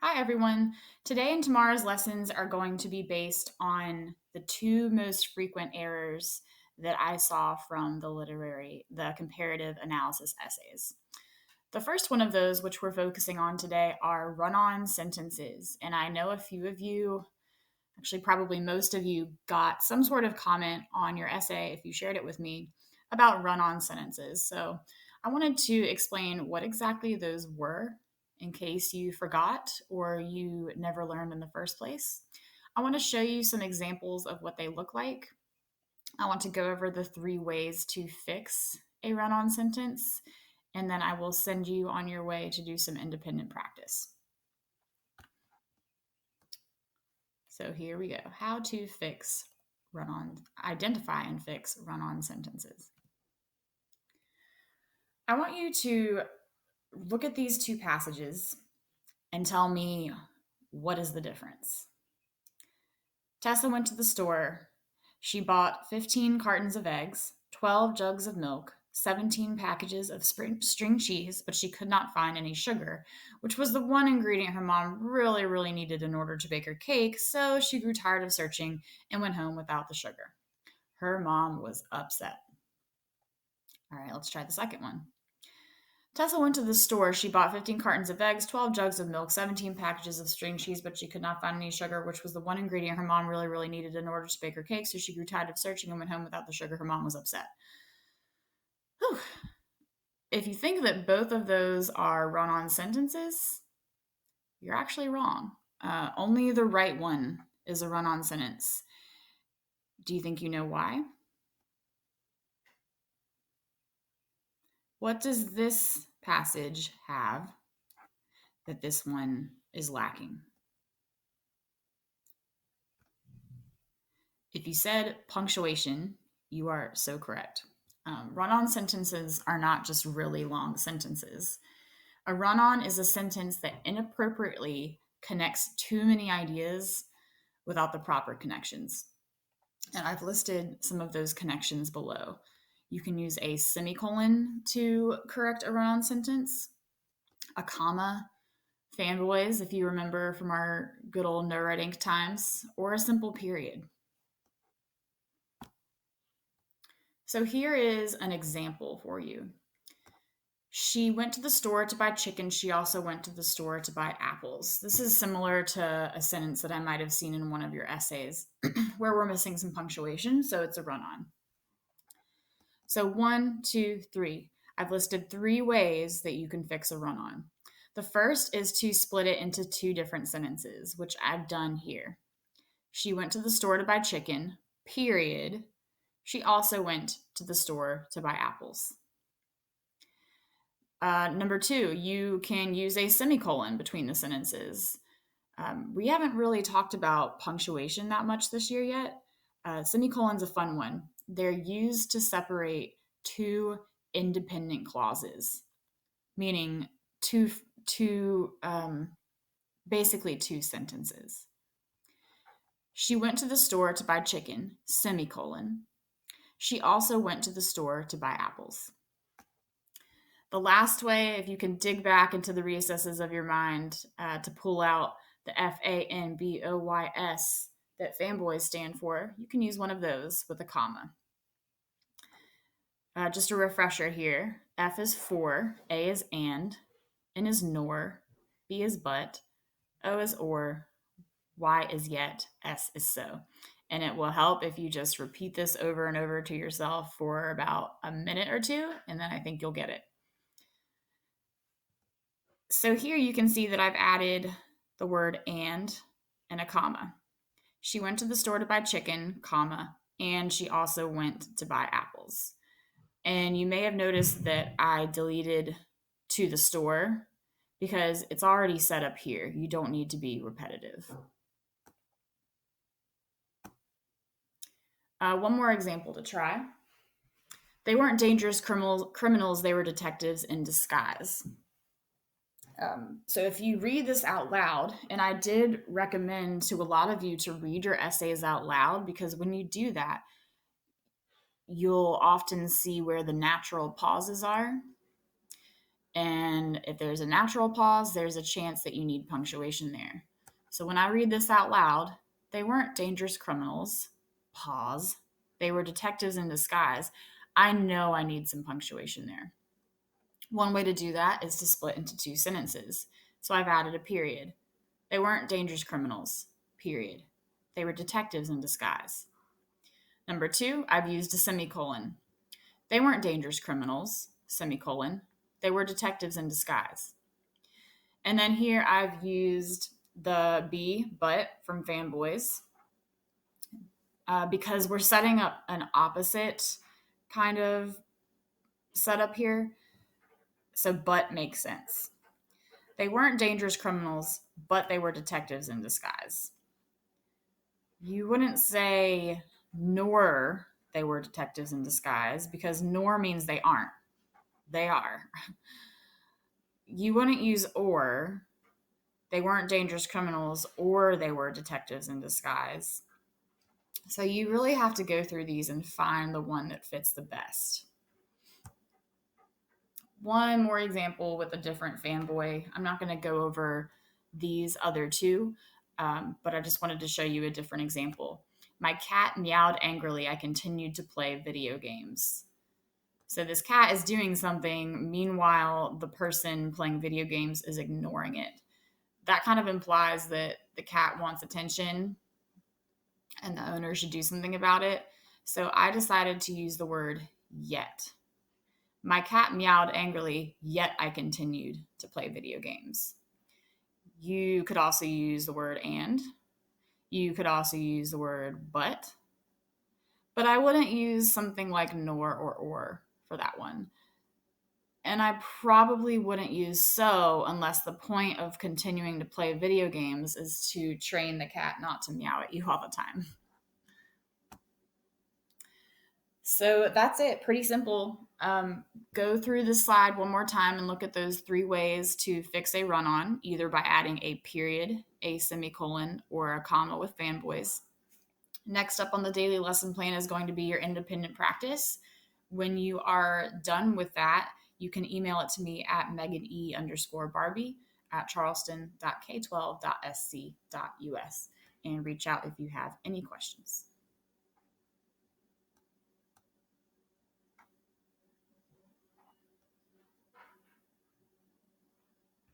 Hi, everyone. Today and tomorrow's lessons are going to be based on the two most frequent errors that I saw from the comparative analysis essays. The first one of those, which we're focusing on today, are run on sentences. And I know a few of you, actually, probably most of you, got some sort of comment on your essay if you shared it with me about run on sentences. So I wanted to explain what exactly those were in case you forgot or you never learned in the first place. I want to show you some examples of what they look like. I want to go over the three ways to fix a run on sentence, and then I will send you on your way to do some independent practice. So here we go. How to identify and fix run on sentences. I want you to look at these two passages and tell me what is the difference. Tessa went to the store. She bought 15 cartons of eggs, 12 jugs of milk, 17 packages of string cheese, but she could not find any sugar, which was the one ingredient her mom really, really needed in order to bake her cake, so she grew tired of searching and went home without the sugar. Her mom was upset. All right, let's try the second one. Tessa went to the store. She bought 15 cartons of eggs, 12 jugs of milk, 17 packages of string cheese, but she could not find any sugar, which was the one ingredient her mom really, really needed in order to bake her cake. So she grew tired of searching and went home without the sugar. Her mom was upset. Whew. If you think that both of those are run on sentences, you're actually wrong. Only the right one is a run on sentence. Do you think you know why? What does this passage have that this one is lacking? If you said punctuation, you are so correct. Run on sentences are not just really long sentences. A run on is a sentence that inappropriately connects too many ideas without the proper connections. And I've listed some of those connections below. You can use a semicolon to correct a run on sentence, a comma, fanboys, if you remember from our good old no red ink times, or a simple period. So here is an example for you. She went to the store to buy chicken. She also went to the store to buy apples. This is similar to a sentence that I might have seen in one of your essays where we're missing some punctuation, so it's a run on. So 1, 2, 3. I've listed 3 ways that you can fix a run on. The first is to split it into 2 different sentences, which I've done here. She went to the store to buy chicken, period. She also went to the store to buy apples. Number 2, you can use a semicolon between the sentences. We haven't really talked about punctuation that much this year yet. Semicolon's a fun one. They're used to separate 2 independent clauses, meaning basically 2 sentences. She went to the store to buy chicken, semicolon. She also went to the store to buy apples. The last way, if you can dig back into the recesses of your mind to pull out the FANBOYS that fanboys stand for, you can use one of those with a comma. Just a refresher here. F is for, A is and, N is nor, B is but, O is or, Y is yet, S is so. And it will help if you just repeat this over and over to yourself for about a minute or 2, and then I think you'll get it. So here you can see that I've added the word and a comma. She went to the store to buy chicken, comma, and she also went to buy apples. And you may have noticed that I deleted to the store because it's already set up here. You don't need to be repetitive. One more example to try. They weren't dangerous criminals, they were detectives in disguise. So if you read this out loud, and I did recommend to a lot of you to read your essays out loud, because when you do that, you'll often see where the natural pauses are. And if there's a natural pause, there's a chance that you need punctuation there. So when I read this out loud, they weren't dangerous criminals. Pause. They were detectives in disguise. I know I need some punctuation there. One way to do that is to split into two sentences. So I've added a period. They weren't dangerous criminals. Period. They were detectives in disguise. Number two, I've used a semicolon. They weren't dangerous criminals. Semicolon. They were detectives in disguise. And then here I've used the but from Fanboys, because we're setting up an opposite kind of setup here. So but makes sense. They weren't dangerous criminals, but they were detectives in disguise. You wouldn't say nor they were detectives in disguise, because nor means they aren't. They are. You wouldn't use or. They weren't dangerous criminals, or they were detectives in disguise. So you really have to go through these and find the one that fits the best. One more example with a different fanboy. I'm not going to go over these other two, but I just wanted to show you a different example. My cat meowed angrily. I continued to play video games. So this cat is doing something. Meanwhile, the person playing video games is ignoring it. That kind of implies that the cat wants attention and the owner should do something about it. So I decided to use the word yet. My cat meowed angrily, yet I continued to play video games. You could also use the word and. You could also use the word but I wouldn't use something like nor or for that one. And I probably wouldn't use so unless the point of continuing to play video games is to train the cat not to meow at you all the time. So that's it. Pretty simple. Go through the slide one more time and look at those three ways to fix a run on, either by adding a period, a semicolon, or a comma with fanboys. Next up on the daily lesson plan is going to be your independent practice. When you are done with that, you can email it to me at megane_Barbie@charleston.k12.sc.us and reach out if you have any questions.